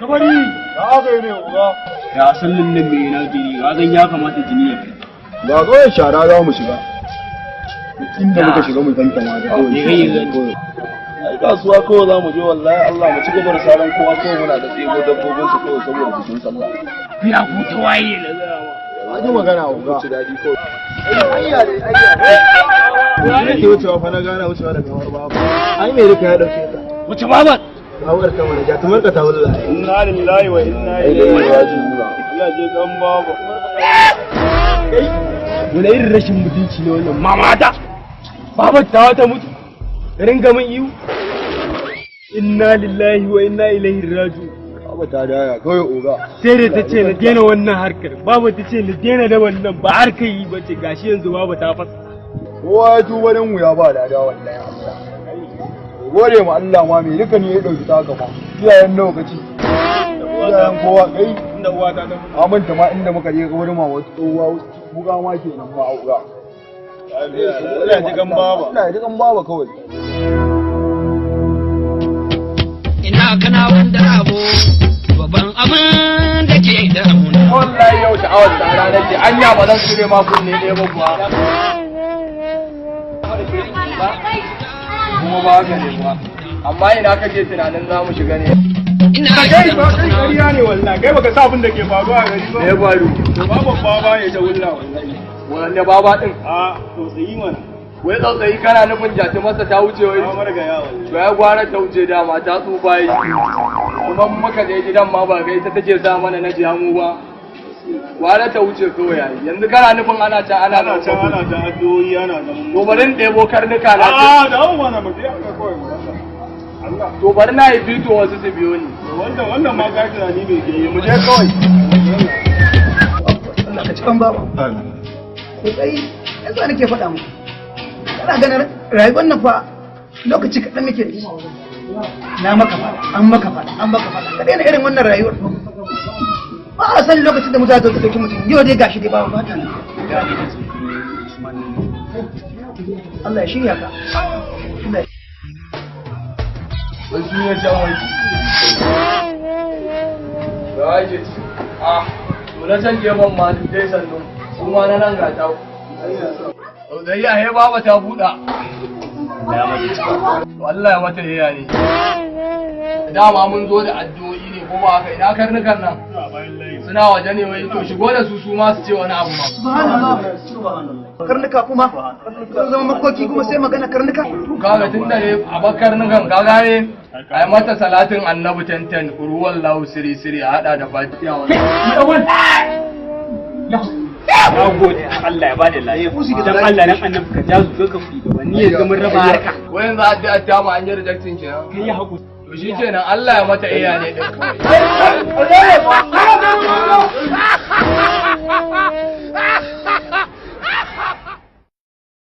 bari da aka yi ne uga ya sallin nan me na jini ga zan ya kamata jini ya kai ba kawai shara za mu shiga inda muka shiga mu fanta ma da kawai ai kasuwa kawai za mu je wallahi Allah mu ci gaba da sauran kowa kawai muna da tsego dabbobin su kawai saboda bikin sallah ya huta waye na zama ji magana uga ci dadi kawai ayya ne ke wucewa fa na gana wucewa daga gawar babu ai me duka ya dauke ka wuce baba gawar ka mana ja tumar ka ta wallahi inna lillahi wa inna ilaihi raji'un Allah je kan baba kai wani irin rashin mutunci ne wannan mamata babar ta wata mutu ringa min iyu inna lillahi wa inna ilaihi raji'un baba ta daya kawai uga sai da ta ce na daina wannan harkar baba ta ce na daina da wannan ba harkar yi ba ce gashi yanzu baba ta fasa kowa ya tuba dan wuya ba da dawa wallahi Allah gode ma Allah ma me duka ne ya dauki ta gaba iyayen lokaci iyayen kowa kai inda uwa ta aminta ma inda muka je gurin ma wata tsohuwa buga ma kenan ma auga Allah ya ji gan baba Allah ya ji gan baba kawai ina kana wanda abu babban abin da ke damuna wallahi yau ta awar tsara nake anya ba zan tsire ma kunne ne ba kuwa kuma ba ka ne ba amma ina kake tunanin za mu shiga ne ina kai ba kai kariya ne wallahi kai baka sa abin da ke faruwa a gari ba me faru to baban baba ya ta wulla wallahi wanda baba din a to sai mana wai tsautsayi kana nufin jati masa ta wuce wai to ya gwara ta wuce dama ta tsufa yi kuma muka je gidan ma ba kai ta take sa mana na jiya mu ba gwara ta wuce kawai yayi yanzu kana nufin ana ta addu'o'i ana da to bari in ɗebo karnuka na a da hawa na mutu ya kawai Allah to bari na yi fito wasu su biyo ni wannan ma ka tunani bai ke mu je kawai Allah ka cikan baba ko kai yanzu nake faɗa muku kana ganin rayuwar nan fa lokaci kaɗan muke da shi na maka faɗa an maka faɗa ka daina irin wannan rayuwar ba a san lokacin da mutane da dauki mutum yau dai gashi dai babu fata nan Allah ya shirya ka wasu ne can wani da ake ci to na can gefen ma dai sannu kuma na nan ga ta da yi a he baba ta buɗa Allah ya mata yaya ne dama mun zo da addu'o'i ne ko ba haka ina karnukan nan suna waje ne wai to shigo da su ma su ce wani abu ma karnuka kuma sun zama makoki kuma sai magana karnuka kaga tun da ne a bar karnukan ka gane ai mata salatin annabi tantan ruwan lahu siri siri a hada da fatiha na gode Allah ya bada lafiya dan Allah dan annabi ka jazu zo ka fi gaba ni yanzu mun raba harka wayan za a ta mu an yi rejectin kenan kai ya hakuri to shi kenan Allah ya mata iya ne din